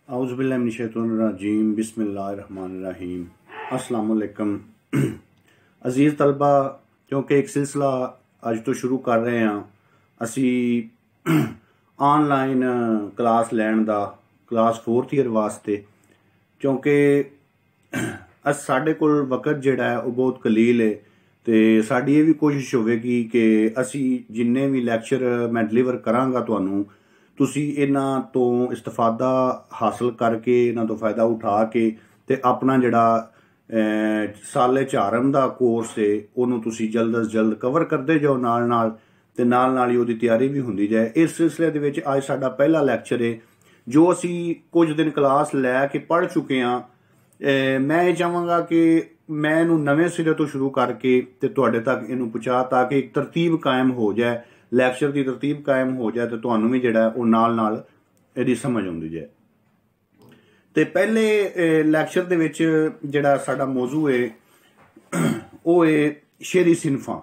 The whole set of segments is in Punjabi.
औज़ुबिल्लाहिमिनश्शैतानिर्रजीम बिस्मिल्लाहिर्रहमानिर्रहीम। अस्सलाम वालेकुम अजीज़ तलबा, क्योंकि एक सिलसिला अज तो शुरू कर रहे हैं असी ऑनलाइन क्लास लैन का क्लास 4th ईयर वास्ते, क्योंकि साढ़े कोल वक्त जिहड़ा है वो बहुत कलील है। तो साड़ी ये भी कोशिश होगी कि असी जिन्ने भी लैक्चर मैं डिलीवर करांगा तुहानू, तुसी इन्हां तो इस्तेफादा हासिल करके इन्हां तो फायदा उठा के ते अपना जिहड़ा साले चारम दा कोर्स है उन्होंने तुसी जल्द अज जल्द कवर करते जाओ, नाल ते नाल ही उहदी तैयारी भी होंदी जाए। इस सिलसिले दे विच अज साडा पहला लैक्चर है जो असी कुछ दिन क्लास लैके पढ़ चुके हैं। मैं ये चाहांगा कि मैं इनू नवे सिरे तो शुरू करके ते तुहाडे तक इनू पहुंचा, ताकि एक तरतीब कायम हो जाए, लैक्चर की तरतीब कायम हो जाए, तो तुहानू भी जिहड़ा वो नाल इहदी समझ आउंदी जाए। ते पहले लैक्चर दे विच जिहड़ा साडा मौजू है वो है शेरी सिनफां।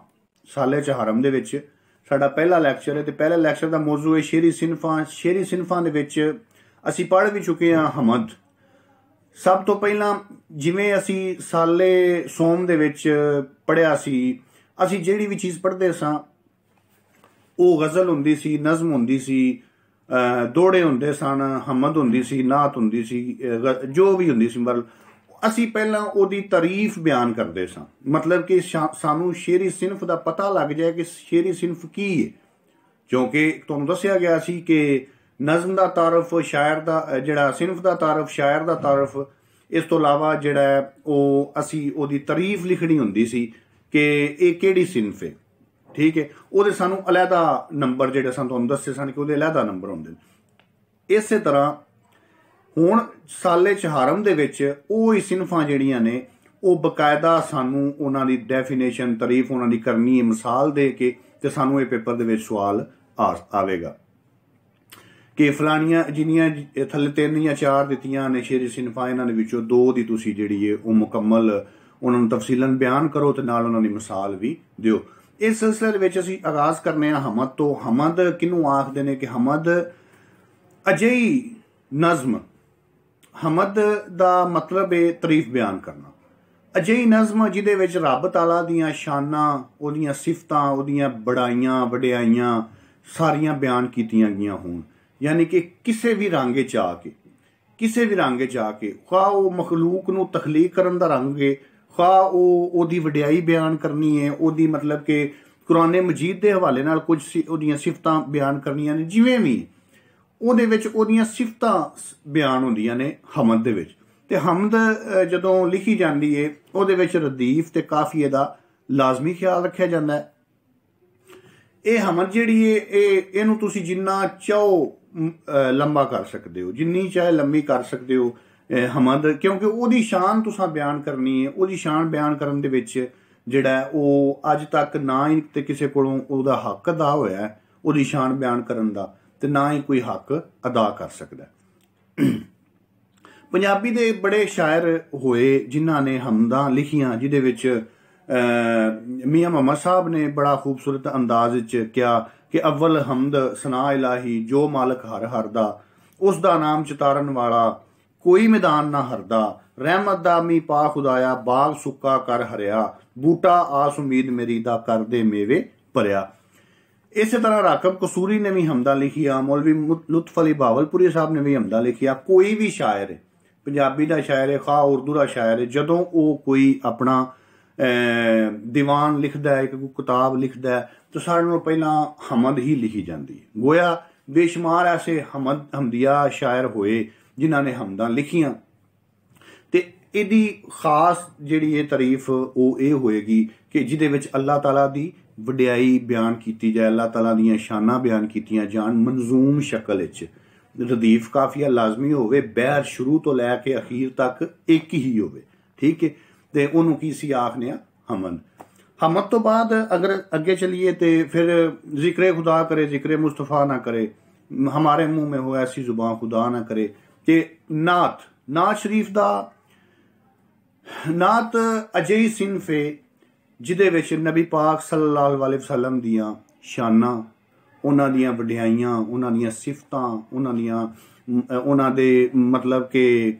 साले चारम दे विच साडा पहला लैक्चर है, तो पहले लैक्चर का मौजू है शेरी सिनफां। शेरी सिनफां दे विच असी पढ़ भी चुके हैं हमद। सब तो पहला जिवें असी साले सोम दे विच पढ़िया सी, असी जिहड़ी भी चीज़ पढ़दे सां वो गज़ल हुंदी सी, नज़म हुंदी सी, दोड़े हुंदे सन, हमद हुंदी सी, नात हुंदी सी, जो भी हुंदी सी, मतलब असी पहला ओदी तारीफ बयान करदे सां। मतलब कि सानू शेरी सिनफ दा पता लग जाए कि शेरी सिनफ की है, क्योंकि तुहानू दस्सिया गया सी कि नज़म दा तारफ, शायर दा जिहड़ा सिनफ दा तारफ, शायर दा तारफ, इस तो इलावा जिहड़ा वो असी ओदी तारीफ लिखनी हुंदी सी कि इह किहड़ी सिनफ है। ठीक है, वो सानू अलहदा नंबर जिहड़े सन तुहानू दस्से सन कि उहदे अलहदा नंबर हुंदे। इस तरह हुण साले चारम दे विच ओह सिनफां जिहड़ियां ने वो बकायदा सानू उन्हां दी डेफिनेशन, तारीफ उन्हां दी करनी है, मिसाल दे के ते सानू ये पेपर दे विच सवाल आवेगा कि फलानियां जिन्नियां थल्ले 3 या 4 दित्तियां ने शेरी सिनफां, इन्हां दे विचों 2 दी तुसी जिहड़ी है वो मुकम्मल उन्हां नू तफसीलन बयान करो ते नाल उन्हां दी मिसाल भी दिओ। इस सिलसिले दे विच असीं आगाज़ करने हमद तो। हमद किनू आखदे ने कि हमद अजेही नज़म, हमद दा मतलब है तारीफ बयान करना। अजेही नज़म जिहदे विच रब ताला दियां शानां, ओहदियां सिफतां, ओहदियां बड़ाइयां वडियाइयां सारियां बयान कीतियां गईयां होण, यानी कि किसे भी रंग च आके, किसे भी रंग च आके, खा वो मखलूक नू तखलीक करन दा रंग है, खा ओहदी वडियाई बयान करनी है, ओहदी मतलब कि कुरान मजीद के हवाले नाल कुछ ओहदियां सिफतां बयान करनियां ने, जिवें भी ओहदे विच ओहदियां सिफतां बयान हुंदियां ने हमद दे विच। ते हमद जदों लिखी जांदी है ओहदे विच रदीफ ते काफिये दा लाजमी ख्याल रखिया जांदा है। ये हमद जिहड़ी है इहनूं तुसीं जिन्ना चाहो लंबा कर सकते हो, जिन्नी चाहे लंबी कर सकते हो हमद, क्योंकि ओहदी शान तुसां बयान करनी है। ओहदी शान बयान करन दे विच जिहड़ा वो अज तक ना ही ते किसे कोलों ओहदा हक अदा होया है ओहदी शान बयान करन दा, ते ना ही कोई हक अदा कर सकदा। पंजाबी दे बड़े शायर होए जिन्हां ने हमदां लिखियां, जिहदे विच मियां मोहम्मद साहब ने बड़ा खूबसूरत अंदाज च क्या कि अव्वल हमद सना इलाही जो मालक हर हर दा, उस दा नाम चितारन वाला कोई मैदान ना हरदा, रहमत दा मी पा खुदाया बाग सुक्का कर हरिया, बूटा आस उम्मीद मेरी दा कर दे मेवे भरिया। इस तरह राकब कसूरी ने भी हमदा लिखिया, मौलवी लुत्फ अली बावलपुरी साहब ने भी हमदा लिखिया। कोई भी शायर है, पंजाबी का शायर है, खा उर्दू का शायर है, जदों वो कोई अपना दीवान लिखदा है, कोई किताब लिखदा है, तो सारे नालों पहला हमद ही लिखी जाती है। गोया बेशुमार ऐसे हमदिया शायर होए जिन्हां ने हमदां लिखियां, ते इहदी खास जिहड़ी तारीफ वो ये होएगी कि जिहदे विच अल्लाह ताला दी वडियाई बयान की जाए, अल्लाह ताला दियां शानां बयान कीतियां जान मंजूम शक्ल विच। रदीफ काफिया लाजमी होवे, बैर शुरू तो लैके अखीर तक एक ही होवे। ठीक है, ते उहनूं की सी आखने हमद। हमद तो बाद अगर अगे चलिए तो फिर जिक्र खुदा करे, जिक्र मुस्तफ़ा ना करे, हमारे मुंह में हो ऐसी जुबान खुदा ना करे। कि नात शरीफ दा नात अजेही सिनफ है जिहदे विच नबी पाक सल्लल्लाहु अलैहि वसल्लम दियां शानां, ਉਹਨਾਂ ਦੀਆਂ ਵਡਿਆਈਆਂ, ਉਹਨਾਂ ਦੀਆਂ ਸਿਫਤਾਂ, ਉਹਨਾਂ ਦੇ ਮਤਲਬ ਕਿ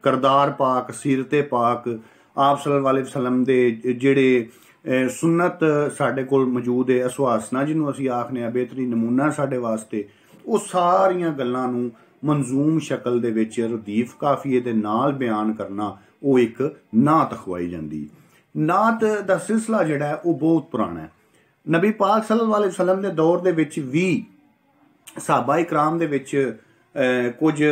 ਕਰਦਾਰ ਪਾਕ, ਸੀਰਤੇ ਪਾਕ, ਆਪ ਸੱਲੱਲਾਹੁ ਅਲੈहि ਵਸੱਲਮ ਦੇ ਜਿਹੜੇ ਸੁਨਤ ਸਾਡੇ ਕੋਲ ਮੌਜੂਦ ਹੈ, ਅਸਵਾਸਨਾ ਜਿਹਨੂੰ ਅਸੀਂ ਆਖਦੇ ਹਾਂ, ਬਿਹਤਰੀਨ ਨਮੂਨਾ ਸਾਡੇ ਵਾਸਤੇ, ਉਹ ਸਾਰੀਆਂ ਗੱਲਾਂ ਨੂੰ ਮਨਜ਼ੂਮ ਸ਼ਕਲ ਦੇ ਵਿੱਚ ਰਦੀਫ ਕਾਫੀਏ ਦੇ ਨਾਲ ਬਿਆਨ ਕਰਨਾ, ਉਹ ਇੱਕ ਨਾਤ ਅਖਵਾਈ ਜਾਂਦੀ। ਨਾਤ ਦਾ ਸਿਲਸਿਲਾ ਜਿਹੜਾ ਹੈ ਉਹ ਬਹੁਤ ਪੁਰਾਣਾ ਹੈ। ਨਬੀ ਪਾਕ ਸੱਲੱਲਾਹੁ ਅਲੈहि ਵਸੱਲਮ ਦੇ ਦੌਰ ਦੇ ਵਿੱਚ ਵੀ ਸਹਾਬਾ ਇਕਰਾਮ ਦੇ ਵਿੱਚ ਕੁਝ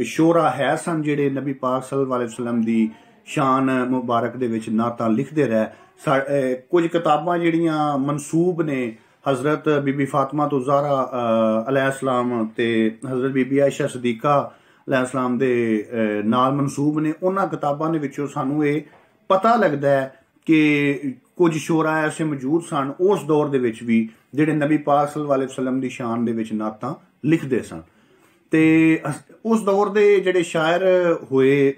ਸ਼ੋਰਾ ਹੈ ਸਨ ਜਿਹੜੇ ਨਬੀ ਪਾਕ ਸੱਲੱਲਾਹੁ ਅਲੈहि ਵਸੱਲਮ ਦੀ ਸ਼ਾਨ ਮੁਬਾਰਕ ਦੇ ਵਿੱਚ ਨਾਤਾਂ ਲਿਖਦੇ ਰਹੇ। ਕੁਝ ਕਿਤਾਬਾਂ ਜਿਹੜੀਆਂ ਮਨਸੂਬ ਨੇ ਹਜ਼ਰਤ ਬੀਬੀ ਫਾਤਮਾ ਤੋਂ ਜ਼ਾਹਰਾ ਅਲੈਹਿਸਲਾਮ ਤੇ ਹਜ਼ਰਤ ਬੀਬੀ ਆਇਸ਼ਾ ਸਦੀਕਾ ਅਲੈਹਿਸਲਾਮ ਦੇ ਨਾਲ ਮਨਸੂਬ ਨੇ, ਉਹਨਾਂ ਕਿਤਾਬਾਂ ਦੇ ਵਿੱਚੋਂ ਸਾਨੂੰ ਇਹ ਪਤਾ ਲੱਗਦਾ ਹੈ ਕਿ ਕੁਝ ਸ਼ੋਰਾ ਐਸੇ ਮੌਜੂਦ ਸਨ ਉਸ ਦੌਰ ਦੇ ਵਿੱਚ ਵੀ ਜਿਹੜੇ ਨਬੀ ਪਾਕ ਸੱਲੱਲਾਹੁ ਅਲੈहि ਵਸੱਲਮ ਦੀ ਸ਼ਾਨ ਦੇ ਵਿੱਚ ਨਾਤਾਂ ਲਿਖਦੇ ਸਨ। ਤੇ ਉਸ ਦੌਰ ਦੇ ਜਿਹੜੇ ਸ਼ਾਇਰ ਹੋਏ,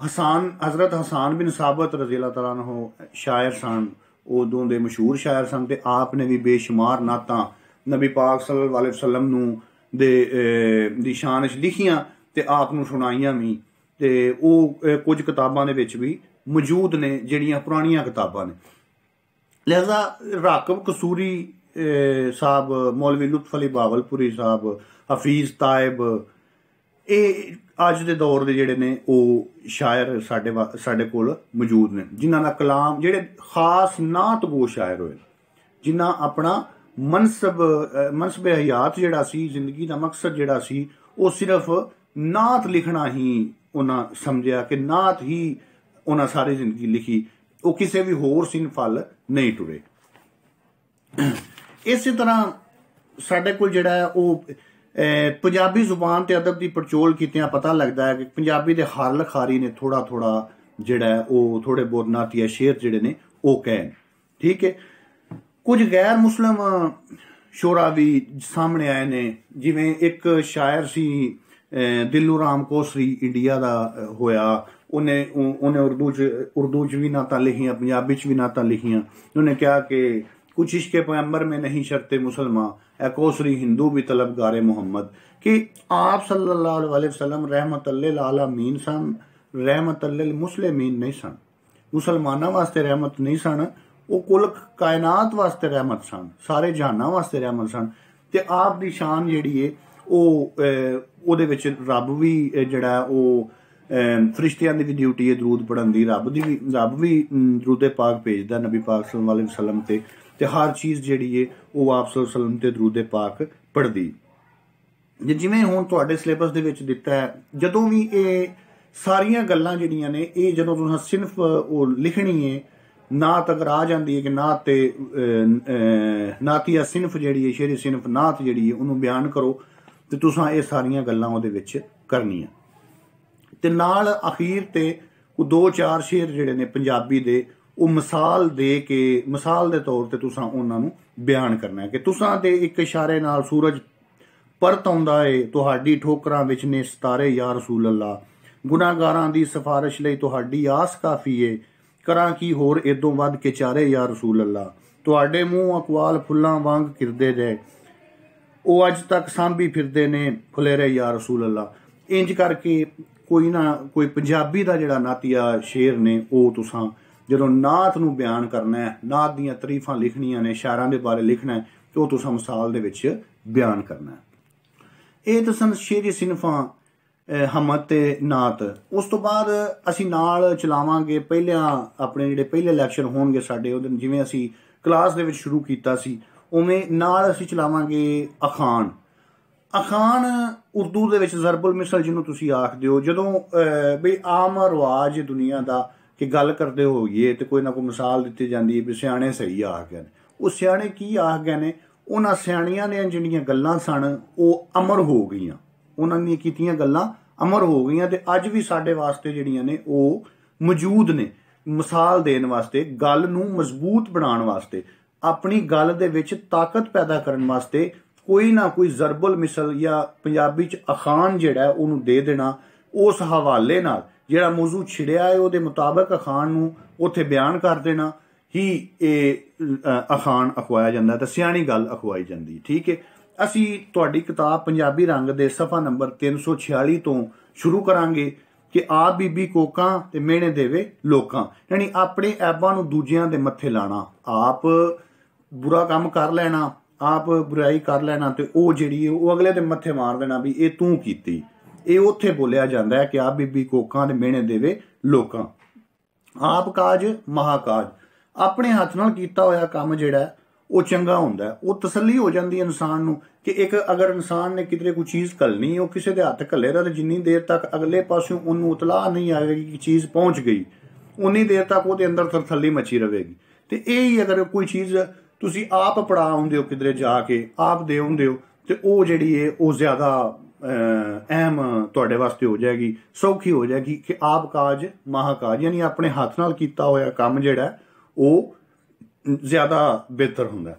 ਹਜ਼ਰਤ ਹਸਾਨ ਬਿਨ ਸਾਬਤ ਰਜ਼ੀ ਅੱਲਾਹ ਤਆਲਾ ਅੰਹੂ ਸ਼ਾਇਰ ਸਨ, ਉਦੋਂ ਦੇ ਮਸ਼ਹੂਰ ਸ਼ਾਇਰ ਸਨ, ਤੇ ਆਪ ਨੇ ਵੀ ਬੇਸ਼ੁਮਾਰ ਨਾਤਾਂ ਨਬੀ ਪਾਕ ਸੱਲੱਲਾਹੁ ਅਲੈहि ਵਸੱਲਮ ਨੂੰ ਦੀ ਸ਼ਾਨ ਵਿੱਚ ਲਿਖੀਆਂ ਤੇ ਆਪ ਨੂੰ ਸੁਣਾਈਆਂ ਵੀ, ਤੇ ਉਹ ਕੁਝ ਕਿਤਾਬਾਂ ਦੇ ਵਿੱਚ ਵੀ ਮੌਜੂਦ ਨੇ ਜਿਹੜੀਆਂ ਪੁਰਾਣੀਆਂ ਕਿਤਾਬਾਂ ਨੇ। ਲਿਹਾਜ਼ਾ ਰਾਕਬ ਕਸੂਰੀ ਸਾਹਿਬ, ਮੌਲਵੀ ਲੁਤਫ ਅਲੀ ਬਾਵਲਪੁਰੀ ਸਾਹਿਬ, ਹਫੀਜ਼ ਤਾਇਬ, ਇਹ ਅੱਜ ਦੇ ਦੌਰ ਦੇ ਜਿਹੜੇ ਨੇ ਉਹ ਸ਼ਾਇਰ ਸਾਡੇ ਕੋਲ ਮੌਜੂਦ ਨੇ, ਜਿਨ੍ਹਾਂ ਦਾ ਕਲਾਮ, ਜਿਹੜੇ ਖਾਸ ਨਾਤਗੋ ਸ਼ਾਇਰ ਹੋਏ, ਜਿਨ੍ਹਾਂ ਆਪਣਾ ਮਨਸਬ ਹਯਾਤ ਜਿਹੜਾ ਸੀ, ਜ਼ਿੰਦਗੀ ਦਾ ਮਕਸਦ ਜਿਹੜਾ ਸੀ, ਉਹ ਸਿਰਫ ਨਾਤ ਲਿਖਣਾ ਹੀ ਉਹਨਾਂ ਸਮਝਿਆ ਕਿ ਨਾਤ ਹੀ ਉਹਨਾਂ ਸਾਰੀ ਜ਼ਿੰਦਗੀ ਲਿਖੀ, ਉਹ ਕਿਸੇ ਵੀ ਹੋਰ ਸਿੰਫ ਵੱਲ ਨਹੀਂ ਟੁਰੇ। ਇਸੇ ਤਰ੍ਹਾਂ ਸਾਡੇ ਕੋਲ ਜਿਹੜਾ ਹੈ ਉਹ ਪੰਜਾਬੀ ਜ਼ੁਬਾਨ ਤੇ ਅਦਬ ਦੀ ਪੜਚੋਲ ਕੀਤਿਆਂ ਪਤਾ ਲੱਗਦਾ ਹੈ ਕਿ ਪੰਜਾਬੀ ਦੇ ਹਰ ਲਖਾਰੀ ਨੇ ਥੋੜਾ ਥੋੜਾ ਜਿਹੜਾ ਹੈ ਉਹ ਥੋੜੇ ਬਹੁਤ ਨਾਤੀਆ ਸ਼ੇਰ ਜਿਹੜੇ ਨੇ ਉਹ ਕਹਿਣ। ਠੀਕ ਹੈ, ਕੁਝ ਗੈਰ ਮੁਸਲਿਮ ਸ਼ੋਰਾ ਵੀ ਸਾਹਮਣੇ ਆਏ ਨੇ, ਜਿਵੇਂ ਇੱਕ ਸ਼ਾਇਰ ਸੀ ਦਿਲੂ ਰਾਮ ਕੋਸਰੀ, ਇੰਡੀਆ ਦਾ ਹੋਇਆ, ਉਹਨੇ ਉਰਦੂ 'ਚ ਵੀ ਨਾਤਾਂ ਲਿਖੀਆਂ, ਪੰਜਾਬੀ 'ਚ ਵੀ ਨਾਤਾਂ ਲਿਖੀਆਂ। ਉਹਨੇ ਕਿਹਾ ਕਿ ਕੁਛ ਇਸ਼ਕੇ ਪੈਗੰਬਰ में नहीं शर्ते मुसलमान, ए कोसरी हिंदू भी तलबगारे मोहम्मद, कि आप सल्लल्लाहु अलैहि वसल्लम रहमतुल लिल आलमीन सन, रहमतुल लिल मुस्लिमीन नहीं सन, मुसलमाना वास्ते रहमत नहीं सन, वो कुल कायनात वास्ते रहमत सन, सारे जहाना वास्ते रहमत सन। ते आप दी शान जिहड़ी है ਉਹਦੇ ਵਿੱਚ ਰੱਬ ਵੀ ਜਿਹੜਾ ਉਹ ਫਰਿਸ਼ਤਿਆਂ ਦੀ ਵੀ ਡਿਊਟੀ ਹੈ ਦਰੂਦ ਪੜ੍ਹਨ ਦੀ, ਰੱਬ ਵੀ ਦਰੂਦ ਪਾਕ ਭੇਜਦਾ ਨਬੀ ਪਾਕ ਸੱਲੱਲਾਹੁ ਅਲੈहि ਵਸੱਲਮ ਤੇ ਹਰ ਚੀਜ਼ ਜਿਹੜੀ ਹੈ ਉਹ ਆਪ ਸੱਲੱਲਾਹੁ ਅਲੈहि ਵਸੱਲਮ ਤੇ ਦਰੂਦ ਪਾਕ ਪੜ੍ਹਦੀ। ਜਿਵੇਂ ਹੁਣ ਤੁਹਾਡੇ ਸਿਲੇਬਸ ਦੇ ਵਿੱਚ ਦਿੱਤਾ ਹੈ, ਜਦੋਂ ਵੀ ਇਹ ਸਾਰੀਆਂ ਗੱਲਾਂ ਜਿਹੜੀਆਂ ਨੇ ਇਹ ਜਦੋਂ ਤੁਸੀਂ ਸਿਨਫ ਉਹ ਲਿਖਣੀ ਹੈ, ਨਾਤ ਅਗਰ ਆ ਜਾਂਦੀ ਹੈ ਕਿ ਨਾਤ ਤੇ ਨਾਤੀਆ ਸਿਨਫ ਜਿਹੜੀ ਹੈ, ਸ਼ੇਰੀ ਸਿਨਫ ਨਾਤ ਜਿਹੜੀ ਹੈ ਉਹਨੂੰ ਬਿਆਨ ਕਰੋ, ਤੇ ਤੁਸੀਂ ਇਹ ਸਾਰੀਆਂ ਗੱਲਾਂ ਉਹਦੇ ਵਿੱਚ ਕਰਨੀਆਂ। ਤੇ ਨਾਲ ਅਖੀਰ ਤੇ ਉਹ 2-4 ਸ਼ੇਰ ਜਿਹੜੇ ਨੇ ਪੰਜਾਬੀ ਦੇ ਉਹ ਮਿਸਾਲ ਦੇ ਤੌਰ ਤੇ ਤੁਸੀਂ ਉਹਨਾਂ ਨੂੰ ਬਿਆਨ ਕਰਨਾ ਹੈ ਕਿ ਤੁਸੀਂ ਦੇ ਇੱਕ ਇਸ਼ਾਰੇ ਨਾਲ ਸੂਰਜ ਪਰਤ ਆਉਂਦਾ ਏ, ਤੁਹਾਡੀ ਠੋਕਰਾਂ ਵਿੱਚ ਨੇ ਸਿਤਾਰੇ ਯਾ ਰਸੂਲ ਅੱਲਾ, ਗੁਨਾਹਗਾਰਾਂ ਦੀ ਸਿਫਾਰਿਸ਼ ਲਈ ਤੁਹਾਡੀ ਆਸ ਕਾਫੀ ਏ, ਕਰਾਂ ਕੀ ਹੋਰ ਇਦੋਂ ਵੱਧ ਕੇ ਚਾਰੇ ਯਾ ਰਸੂਲ ਅੱਲਾ, ਤੁਹਾਡੇ ਮੂੰਹ ਅਕਵਾਲ ਫੁੱਲਾਂ ਵਾਂਗ ਖਿਰਦੇ ਜੇ, ਉਹ ਅੱਜ ਤੱਕ ਸਾਂਭੀ ਫਿਰਦੇ ਨੇ ਫੁਲੇਰੇ ਯਾ ਰਸੂਲ ਅੱਲਾ। ਇੰਜ ਕਰਕੇ ਕੋਈ ਨਾ ਕੋਈ ਪੰਜਾਬੀ ਦਾ ਜਿਹੜਾ ਨਾਤੀਆ ਸ਼ੇਰ ਨੇ ਉਹ ਤੁਸੀਂ ਜਦੋਂ ਨਾਤ ਨੂੰ ਬਿਆਨ ਕਰਨਾ ਹੈ, ਨਾਤ ਦੀਆਂ ਤਾਰੀਫਾਂ ਲਿਖਣੀਆਂ ਨੇ, ਸ਼ਾਇਰਾਂ ਦੇ ਬਾਰੇ ਲਿਖਣਾ ਹੈ, ਤੇ ਉਹ ਤੁਸੀਂ ਮਿਸਾਲ ਦੇ ਵਿੱਚ ਬਿਆਨ ਕਰਨਾ ਹੈ। ਇਹ ਤਾਂ ਸਨ ਸ਼ੇਰੀ ਸਿਨਫਾਂ ਹਮਦ ਤੇ ਨਾਤ। ਉਸ ਤੋਂ ਬਾਅਦ ਅਸੀਂ ਨਾਲ ਚਲਾਵਾਂਗੇ ਪਹਿਲਿਆਂ ਆਪਣੇ ਜਿਹੜੇ ਪਹਿਲੇ ਲੈਕਚਰ ਹੋਣਗੇ ਸਾਡੇ, ਉਹਦੇ ਜਿਵੇਂ ਅਸੀਂ ਕਲਾਸ ਦੇ ਵਿੱਚ ਸ਼ੁਰੂ ਕੀਤਾ ਸੀ ਉਵੇਂ ਨਾਲ ਅਸੀਂ ਚਲਾਵਾਂਗੇ ਅਖਾਣ। ਅਖਾਣ ਉਰਦੂ ਦੇ ਵਿੱਚ ਜ਼ਰਬੁਲ ਮਿਸਲ ਜਿਹਨੂੰ ਤੁਸੀਂ ਆਖਦੇ ਹੋ, ਜਦੋਂ ਬਈ ਆਮ ਰਿਵਾਜ ਦੁਨੀਆ ਦਾ ਕਿ ਗੱਲ ਕਰਦੇ ਹੋਈਏ ਤੇ ਕੋਈ ਨਾ ਕੋਈ ਮਿਸਾਲ ਦਿੱਤੀ ਜਾਂਦੀ ਹੈ ਵੀ ਸਿਆਣੇ ਸਹੀ ਆਖ ਗਏ ਨੇ, ਉਹ ਸਿਆਣੇ ਕੀ ਆਖ ਗਏ ਨੇ, ਉਹਨਾਂ ਸਿਆਣੀਆਂ ਦੀਆਂ ਜਿਹੜੀਆਂ ਗੱਲਾਂ ਸਨ ਉਹ ਅਮਰ ਹੋ ਗਈਆਂ, ਉਹਨਾਂ ਦੀਆਂ ਕੀਤੀਆਂ ਗੱਲਾਂ ਅਮਰ ਹੋ ਗਈਆਂ, ਤੇ ਅੱਜ ਵੀ ਸਾਡੇ ਵਾਸਤੇ ਜਿਹੜੀਆਂ ਨੇ ਉਹ ਮੌਜੂਦ ਨੇ, ਮਿਸਾਲ ਦੇਣ ਵਾਸਤੇ, ਗੱਲ ਨੂੰ ਮਜ਼ਬੂਤ ਬਣਾਉਣ ਵਾਸਤੇ, ਆਪਣੀ ਗੱਲ ਦੇ ਵਿੱਚ ਤਾਕਤ ਪੈਦਾ ਕਰਨ ਵਾਸਤੇ ਕੋਈ ਨਾ ਕੋਈ ਜ਼ਰਬੁਲ ਮਿਸਲ ਜਾਂ ਪੰਜਾਬੀ 'ਚ ਅਖਾਣ ਜਿਹੜਾ ਉਹਨੂੰ ਦੇ ਦੇਣਾ, ਉਸ ਹਵਾਲੇ ਨਾਲ ਜਿਹੜਾ ਮੌਜੂ ਛਿੜਿਆ ਹੈ ਉਹਦੇ ਮੁਤਾਬਕ ਅਖਾਣ ਨੂੰ ਉੱਥੇ ਬਿਆਨ ਕਰ ਦੇਣਾ, ਹੀ ਇਹ ਅਖਾਣ ਅਖਵਾਇਆ ਜਾਂਦਾ ਤੇ ਸਿਆਣੀ ਗੱਲ ਅਖਵਾਈ ਜਾਂਦੀ। ਠੀਕ ਹੈ, ਅਸੀਂ ਤੁਹਾਡੀ ਕਿਤਾਬ ਪੰਜਾਬੀ ਰੰਗ ਦੇ ਸਫਾ ਨੰਬਰ 346 ਤੋਂ ਸ਼ੁਰੂ ਕਰਾਂਗੇ ਕਿ ਆਪ ਬੀਬੀ ਕੋਕਾਂ ਤੇ ਮਿਹਣੇ ਦੇਵੇ ਲੋਕਾਂ, ਯਾਨੀ ਆਪਣੇ ਐਬਾਂ ਨੂੰ ਦੂਜਿਆਂ ਦੇ ਮੱਥੇ ਲਾਣਾ, ਆਪ ਬੁਰਾ ਕੰਮ ਕਰ ਲੈਣਾ, ਆਪ ਬੁਰਾਈ ਕਰ ਲੈਣਾ ਤੇ ਉਹ ਜਿਹੜੀ ਉਹ ਅਗਲੇ ਦੇ ਮੱਥੇ ਮਾਰ ਦੇਣਾ ਵੀ ਇਹ ਤੂੰ ਕੀਤੀ। ਇਹ ਉੱਥੇ ਬੋਲਿਆ ਜਾਂਦਾ ਹੈ ਕਿ ਆਪ ਬੀਬੀ ਕੋਕਾਂ ਦੇ ਮਿਹਣੇ ਦੇਵੇ ਲੋਕਾਂ। ਆਪ ਕਾਜ ਮਹਾਕਾਜ, ਆਪਣੇ ਹੱਥ ਨਾਲ ਕੀਤਾ ਹੋਇਆ ਕੰਮ ਜਿਹੜਾ ਉਹ ਚੰਗਾ ਹੁੰਦਾ, ਉਹ ਤਸੱਲੀ ਹੋ ਜਾਂਦੀ ਇਨਸਾਨ ਨੂੰ ਕਿ ਇੱਕ ਅਗਰ ਇਨਸਾਨ ਨੇ ਕਿਧਰੇ ਕੋਈ ਚੀਜ਼ ਘੱਲਣੀ, ਉਹ ਕਿਸੇ ਦੇ ਹੱਥ ਘੱਲੇਗਾ ਤੇ ਜਿੰਨੀ ਦੇਰ ਤੱਕ ਅਗਲੇ ਪਾਸਿਓਂ ਉਹਨੂੰ ਇਤਲਾਹ ਨਹੀਂ ਆਵੇਗੀ ਕਿ ਚੀਜ਼ ਪਹੁੰਚ ਗਈ, ਉਨੀ ਦੇਰ ਤੱਕ ਉਹਦੇ ਅੰਦਰ ਤਸੱਲੀ ਮਚੀ ਰਹੇਗੀ। ਤੇ ਇਹ ਹੀ ਅਗਰ ਕੋਈ ਚੀਜ਼ ਤੁਸੀਂ ਆਪ ਪੜਾ ਆਉਂਦੇ ਹੋ ਕਿਧਰੇ ਜਾ ਕੇ, ਆਪ ਦੇ ਆਉਂਦੇ ਹੋ, ਤੇ ਉਹ ਜਿਹੜੀ ਹੈ ਉਹ ਜ਼ਿਆਦਾ ਅਹਿਮ ਤੁਹਾਡੇ ਵਾਸਤੇ ਹੋ ਜਾਏਗੀ, ਸੌਖੀ ਹੋ ਜਾਏਗੀ ਕਿ ਆਪ ਕਾਜ ਮਹਾਕਾਜ, ਯਾਨੀ ਆਪਣੇ ਹੱਥ ਨਾਲ ਕੀਤਾ ਹੋਇਆ ਕੰਮ ਜਿਹੜਾ ਉਹ ਜ਼ਿਆਦਾ ਬਿਹਤਰ ਹੁੰਦਾ।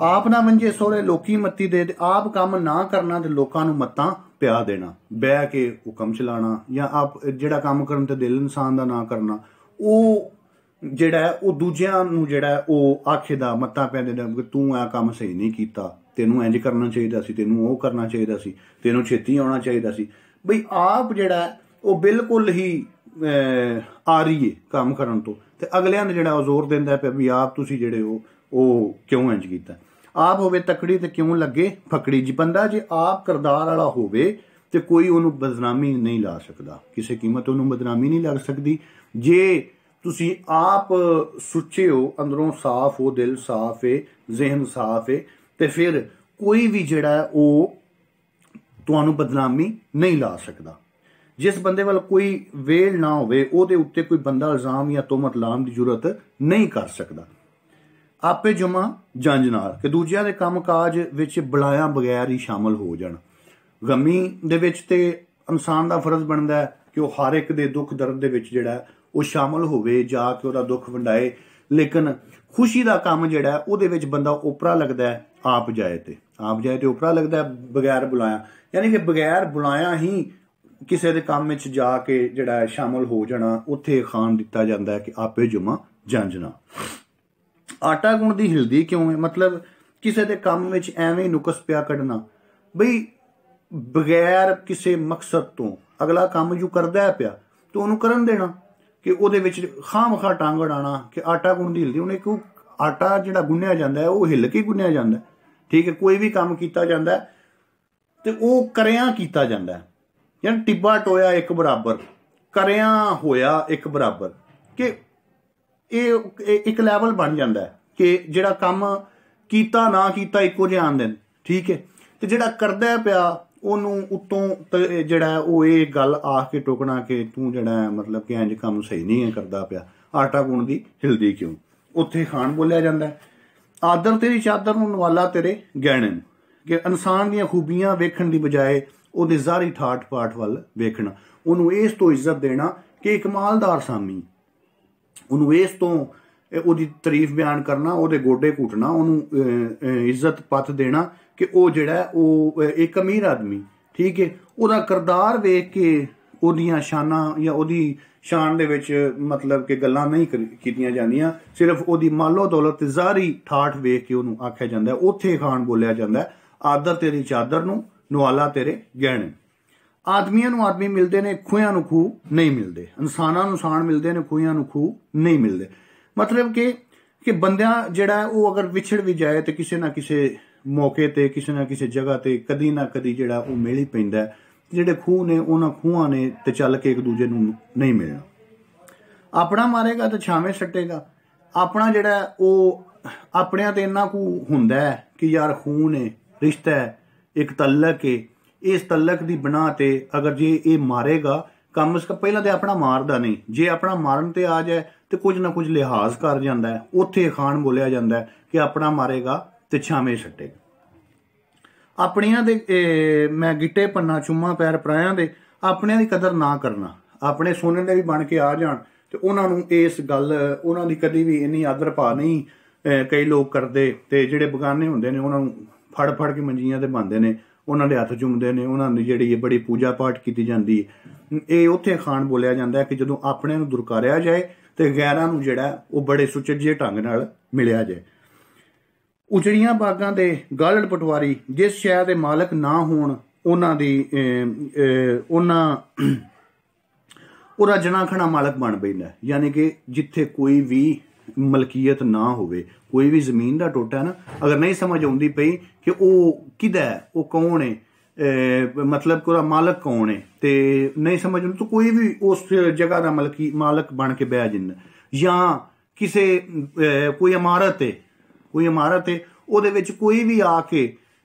ਆਪ ਨਾ ਮੰਜੇ ਸੋਹਰੇ ਲੋਕੀ ਮੱਤੀ ਦੇ, ਆਪ ਕੰਮ ਨਾ ਕਰਨਾ ਤੇ ਲੋਕਾਂ ਨੂੰ ਮੱਤਾਂ ਪਿਆ ਦੇਣਾ, ਬਹਿ ਕੇ ਹੁਕਮ ਚਲਾਣਾ ਜਾਂ ਆਪ ਜਿਹੜਾ ਕੰਮ ਕਰਨ ਤੇ ਦਿਲ ਇਨਸਾਨ ਦਾ ਨਾ ਕਰਨਾ, ਉਹ ਜਿਹੜਾ ਉਹ ਦੂਜਿਆਂ ਨੂੰ ਜਿਹੜਾ ਉਹ ਆਖੇ ਦਾ ਮੱਤਾਂ ਪੈ ਦੇਣਾ ਕਿ ਤੂੰ ਇਹ ਕੰਮ ਸਹੀ ਨਹੀਂ ਕੀਤਾ, ਤੈਨੂੰ ਇੰਜ ਕਰਨਾ ਚਾਹੀਦਾ ਸੀ, ਤੈਨੂੰ ਉਹ ਕਰਨਾ ਚਾਹੀਦਾ ਸੀ, ਤੈਨੂੰ ਛੇਤੀ ਆਉਣਾ ਚਾਹੀਦਾ ਸੀ। ਬਈ ਆਪ ਜਿਹੜਾ ਉਹ ਬਿਲਕੁਲ ਹੀ ਆ ਰਹੀ ਹੈ ਕੰਮ ਕਰਨ ਤੋਂ, ਤੇ ਅਗਲਿਆਂ ਨੇ ਜਿਹੜਾ ਉਹ ਜ਼ੋਰ ਦਿੰਦਾ ਪਿਆ ਵੀ ਆਪ ਤੁਸੀਂ ਜਿਹੜੇ ਉਹ ਕਿਉਂ ਇੰਜ ਕੀਤਾ। ਆਪ ਹੋਵੇ ਤਕੜੀ ਤੇ ਕਿਉਂ ਲੱਗੇ ਫਕੜੀ, ਜੀ ਬੰਦਾ ਜੇ ਆਪ ਕਰਦਾਰ ਵਾਲਾ ਹੋਵੇ ਤੇ ਕੋਈ ਉਹਨੂੰ ਬਦਨਾਮੀ ਨਹੀਂ ਲਾ ਸਕਦਾ, ਕਿਸੇ ਕੀਮਤ ਉਹਨੂੰ ਬਦਨਾਮੀ ਨਹੀਂ ਲੱਗ ਸਕਦੀ। ਜੇ ਤੁਸੀਂ ਆਪ ਸੁੱਚੇ ਹੋ, ਅੰਦਰੋਂ ਸਾਫ਼ ਹੋ, ਦਿਲ ਸਾਫ਼ ਹੈ, ਜ਼ਿਹਨ ਸਾਫ਼ ਹੈ, ਤੇ ਫਿਰ ਕੋਈ ਵੀ ਜਿਹੜਾ ਉਹ ਤੁਹਾਨੂੰ ਬਦਨਾਮੀ ਨਹੀਂ ਲਾ ਸਕਦਾ। ਜਿਸ ਬੰਦੇ ਵੱਲ ਕੋਈ ਵੇਲ ਨਾ ਹੋਵੇ ਉਹਦੇ ਉੱਤੇ ਕੋਈ ਬੰਦਾ ਇਲਜ਼ਾਮ ਜਾਂ ਤੋਹਮਤ ਲਾਉਣ ਦੀ ਜ਼ਰੂਰਤ ਨਹੀਂ ਕਰ ਸਕਦਾ। ਆਪੇ ਜੁਮਾ ਜੰਜ ਨਾਲ, ਕਿ ਦੂਜਿਆਂ ਦੇ ਕੰਮ ਕਾਜ ਵਿੱਚ ਬੁਲਾਇਆ ਬਗੈਰ ਹੀ ਸ਼ਾਮਲ ਹੋ ਜਾਣ। ਗਮੀ ਦੇ ਵਿੱਚ ਤੇ ਇਨਸਾਨ ਦਾ ਫਰਜ਼ ਬਣਦਾ ਹੈ ਕਿ ਉਹ ਹਰ ਇੱਕ ਦੇ ਦੁੱਖ ਦਰਦ ਦੇ ਵਿੱਚ ਜਿਹੜਾ ਉਹ ਸ਼ਾਮਲ ਹੋਵੇ, ਜਾ ਕੇ ਉਹਦਾ ਦੁੱਖ ਵੰਡਾਏ। ਲੇਕਿਨ ਖੁਸ਼ੀ ਦਾ ਕੰਮ ਜਿਹੜਾ ਉਹਦੇ ਵਿੱਚ ਬੰਦਾ ਓਪਰਾ ਲੱਗਦਾ ਹੈ, ਆਪ ਜਾਏ ਤੇ ਓਪਰਾ ਲੱਗਦਾ ਹੈ ਬਗੈਰ ਬੁਲਾਇਆ, ਯਾਨੀ ਕਿ ਬਗੈਰ ਬੁਲਾਇਆ ਹੀ ਕਿਸੇ ਦੇ ਕੰਮ ਵਿੱਚ ਜਾ ਕੇ ਜਿਹੜਾ ਸ਼ਾਮਲ ਹੋ ਜਾਣਾ, ਉੱਥੇ ਖਾਨ ਦਿੱਤਾ ਜਾਂਦਾ ਹੈ ਕਿ ਆਪੇ ਜੁਮਾ ਜੰਜ ਨਾ। ਆਟਾ ਗੁਣ ਦੀ ਹਿਲਦੀ ਕਿਉਂ ਹੈ, ਮਤਲਬ ਕਿਸੇ ਦੇ ਕੰਮ ਵਿੱਚ ਐਵੇਂ ਨੁਕਸ ਪਿਆ ਕੱਢਣਾ, ਬਈ ਬਗੈਰ ਕਿਸੇ ਮਕਸਦ ਤੋਂ ਅਗਲਾ ਕੰਮ ਜੋ ਕਰਦਾ ਪਿਆ ਤੇ ਉਹਨੂੰ ਕਰਨ ਦੇਣਾ, ਕਿ ਉਹਦੇ ਵਿੱਚ ਖਾਮਖਾ ਟੰਗ ਅੜਾਣਾ ਕਿ ਆਟਾ ਗੁਣ ਦੀ ਹਿਲਦੀ। ਉਹਨੇ ਕਿਉਂ ਆਟਾ ਜਿਹੜਾ ਗੁੰਨਿਆ ਜਾਂਦਾ ਹੈ ਉਹ ਹਿੱਲ ਕੇ ਗੁੰਨਿਆ ਜਾਂਦਾ, ਠੀਕ ਹੈ। ਕੋਈ ਵੀ ਕੰਮ ਕੀਤਾ ਜਾਂਦਾ ਤੇ ਉਹ ਕਰਿਆ ਕੀਤਾ ਜਾਂਦਾ, ਯਾਨੀ ਟਿੱਬਾ ਟੋਇਆ ਇੱਕ ਬਰਾਬਰ, ਕਰਿਆ ਹੋਇਆ ਇੱਕ ਬਰਾਬਰ, ਕਿ ਇਹ ਇੱਕ ਲੈਵਲ ਬਣ ਜਾਂਦਾ ਕਿ ਜਿਹੜਾ ਕੰਮ ਕੀਤਾ ਨਾ ਕੀਤਾ ਇੱਕੋ ਜਿਹਾ ਆਉਂਦੇ ਨੇ, ਠੀਕ ਹੈ। ਤੇ ਜਿਹੜਾ ਕਰਦਾ ਪਿਆ ਉਹਨੂੰ ਉੱਤੋਂ ਜਿਹੜਾ ਉਹ ਇਹ ਗੱਲ ਆਖ ਕੇ ਟੋਕਣਾ ਕਿ ਤੂੰ ਜਿਹੜਾ ਮਤਲਬ ਕਿ ਇੰਜ ਕੰਮ ਸਹੀ ਨਹੀਂ ਕਰਦਾ ਪਿਆ, ਆਟਾ ਗੁਣ ਦੀ ਹਿਲਦੀ ਕਿਉਂ, ਉੱਥੇ ਖਾਨ ਬੋਲਿਆ ਜਾਂਦਾ। ਆਦਰ ਤੇਰੀ ਚਾਦਰ ਨੂੰ ਨਵਾਲਾ ਤੇਰੇ ਗਹਿਣੇ ਨੂੰ, ਕਿ ਇਨਸਾਨ ਦੀਆਂ ਖੂਬੀਆਂ ਵੇਖਣ ਦੀ ਬਜਾਏ ਉਹਦੇ ਜ਼ਾਹਰੀ ਠਾਠ ਪਾਠ ਵੱਲ ਵੇਖਣਾ, ਉਹਨੂੰ ਇਸ ਤੋਂ ਇੱਜ਼ਤ ਦੇਣਾ ਕਿ ਇੱਕ ਮਾਲਦਾਰ ਸਾਮੀ, ਉਹਨੂੰ ਇਸ ਤੋਂ ਉਹਦੀ ਤਾਰੀਫ ਬਿਆਨ ਕਰਨਾ, ਉਹਦੇ ਗੋਡੇ ਘੁੱਟਣਾ, ਉਹਨੂੰ ਇੱਜ਼ਤ ਪੱਤ ਦੇਣਾ ਕਿ ਉਹ ਜਿਹੜਾ ਉਹ ਇੱਕ ਅਮੀਰ ਆਦਮੀ, ਠੀਕ ਹੈ। ਉਹਦਾ ਕਰਦਾਰ ਵੇਖ ਕੇ ਉਹਦੀਆਂ ਸ਼ਾਨਾਂ ਜਾਂ ਉਹਦੀ ਸ਼ਾਨ ਦੇ ਵਿੱਚ ਮਤਲਬ ਕਿ ਗੱਲਾਂ ਨਹੀਂ ਕੀਤੀਆਂ ਜਾਂਦੀਆਂ, ਸਿਰਫ ਉਹਦੀ ਮਾਲੋ ਦੌਲਤ ਜ਼ਾਹਰੀ ਠਾਠ ਵੇਖ ਕੇ ਉਹਨੂੰ ਆਖਿਆ ਜਾਂਦਾ, ਉੱਥੇ ਖਾਨ ਬੋਲਿਆ ਜਾਂਦਾ। ਆਦਰ ਤੇਰੀ ਚਾਦਰ ਨੂੰ ਨਵਾਲਾ ਤੇਰੇ ਗਹਿਣੇ। ਆਦਮੀਆਂ ਨੂੰ ਆਦਮੀ ਮਿਲਦੇ ਨੇ, ਖੂਹਾਂ ਨੂੰ ਖੂਹ ਨਹੀਂ ਮਿਲਦੇ, ਇਨਸਾਨਾਂ ਨੂੰ ਇਨਸਾਨ ਮਿਲਦੇ ਨੇ, ਖੂਹਾਂ ਨੂੰ ਖੂਹ ਨਹੀਂ ਮਿਲਦੇ। ਮਤਲਬ ਕਿ ਬੰਦਿਆਂ ਜਿਹੜਾ ਉਹ ਅਗਰ ਵਿਛੜ ਵੀ ਜਾਏ ਤੇ ਕਿਸੇ ਨਾ ਕਿਸੇ ਮੌਕੇ ਤੇ ਕਿਸੇ ਨਾ ਕਿਸੇ ਜਗ੍ਹਾ ਤੇ ਕਦੀ ਨਾ ਕਦੀ ਜਿਹੜਾ ਉਹ ਮਿਲ ਹੀ ਪੈਂਦਾ। ਜਿਹੜੇ ਖੂਹ ਨੇ ਉਹਨਾਂ ਖੂਹਾਂ ਨੇ ਤੇ ਚੱਲ ਕੇ ਇੱਕ ਦੂਜੇ ਨੂੰ ਨਹੀਂ ਮਿਲਣਾ। ਆਪਣਾ ਮਾਰੇਗਾ ਤੇ ਛਾਵੇਂ ਸੱਟੇਗਾ। ਆਪਣਾ ਜਿਹੜਾ ਉਹ ਆਪਣਿਆਂ ਤੇ ਇੰਨਾ ਕੁ ਹੁੰਦਾ ਹੈ ਕਿ ਯਾਰ ਖੂਨ ਹੈ, ਰਿਸ਼ਤਾ ਹੈ, ਇੱਕ ਤਲਕ ਹੈ। ਇਸ ਤਲਕ ਦੀ ਬਣਾ ਤੇ ਅਗਰ ਜੇ ਇਹ ਮਾਰੇਗਾ, ਕਮ ਸੇ ਕਮ ਪਹਿਲਾਂ ਤੇ ਆਪਣਾ ਮਾਰਦਾ ਨਹੀਂ, ਜੇ ਆਪਣਾ ਮਾਰਨ ਤੇ ਆ ਜਾਏ ਤੇ ਕੁਝ ਨਾ ਕੁਝ ਲਿਹਾਜ਼ ਕਰ ਜਾਂਦਾ ਹੈ। ਉੱਥੇ ਖਾਨ ਬੋਲਿਆ ਜਾਂਦਾ ਹੈ ਕਿ ਆਪਣਾ ਮਾਰੇਗਾ ਤੇ ਛਾਵੇਂ ਛੱਟੇਗਾ। ਆਪਣਿਆਂ ਦੇ ਮੈਂ ਗਿੱਟੇ ਪੰਨਾ ਚੁੰਮਾ ਪੈਰ ਪਰਾਇਆਂ ਦੇ, ਆਪਣਿਆਂ ਦੀ ਕਦਰ ਨਾ ਕਰਨਾ। ਆਪਣੇ ਸੋਨੇ ਦੇ ਵੀ ਬਣ ਕੇ ਆ ਜਾਣ ਤੇ ਉਹਨਾਂ ਨੂੰ ਇਸ ਗੱਲ, ਉਹਨਾਂ ਦੀ ਕਦੀ ਵੀ ਇੰਨੀ ਆਦਰ ਭਾ ਨਹੀਂ ਕਈ ਲੋਕ ਕਰਦੇ। ਤੇ ਜਿਹੜੇ ਬਗਾਨੇ ਹੁੰਦੇ ਨੇ ਉਹਨਾਂ ਨੂੰ ਫੜ ਫੜ ਕੇ ਮੰਜੀਆਂ ਤੇ ਬੰਨ੍ਹਦੇ ਨੇ, ਉਹਨਾਂ ਦੇ ਹੱਥ ਚੁੰਮਦੇ ਨੇ, ਉਹਨਾਂ ਦੀ ਜਿਹੜੀ ਬੜੀ ਪੂਜਾ ਪਾਠ ਕੀਤੀ ਜਾਂਦੀ। ਇਹ ਉੱਥੇ ਖਾਨ ਬੋਲਿਆ ਜਾਂਦਾ ਕਿ ਜਦੋਂ ਆਪਣੇ ਨੂੰ ਦੁਰਕਾਰਿਆ ਜਾਏ ਤੇ ਗੈਰਾਂ ਨੂੰ ਜਿਹੜਾ ਉਹ ਬੜੇ ਸੁਚੱਜੇ ਢੰਗ ਨਾਲ ਮਿਲਿਆ ਜਾਏ। ਉਜੜੀਆਂ ਬਾਗਾਂ ਦੇ ਗਾਲੜ ਪਟਵਾਰੀ ਜਿਸ ਸ਼ਹਿਰ ਦੇ ਮਾਲਕ ਨਾ ਹੋਣ ਉਹਦਾ ਜਣਾ ਖਣਾ ਮਾਲਕ ਬਣ ਪੈਂਦਾ। ਯਾਨੀ ਕਿ ਜਿੱਥੇ ਕੋਈ ਵੀ ਮਲਕੀਅਤ ਨਾ ਹੋਵੇ, ਕੋਈ ਵੀ ਜ਼ਮੀਨ ਦਾ ਟੋਟਾ ਨਾ, ਅਗਰ ਨਹੀਂ ਸਮਝ ਆਉਂਦੀ ਪਈ ਕਿ ਉਹ ਕਿਹਦਾ ਹੈ, ਉਹ ਕੌਣ ਹੈ, ਮਤਲਬ ਕਿ ਉਹਦਾ ਮਾਲਕ ਕੌਣ ਹੈ, ਤੇ ਨਹੀਂ ਸਮਝ ਆਉਂਦੀ ਤਾਂ ਕੋਈ ਵੀ ਉਸ ਜਗ੍ਹਾ ਦਾ ਮਾਲਕ ਬਣ ਕੇ ਬਹਿ ਜਾਂਦਾ। ਜਾਂ ਕਿਸੇ ਕੋਈ ਇਮਾਰਤ ਹੈ ਉਹਦੇ ਵਿੱਚ ਕੋਈ ਵੀ ਆ ਕੇ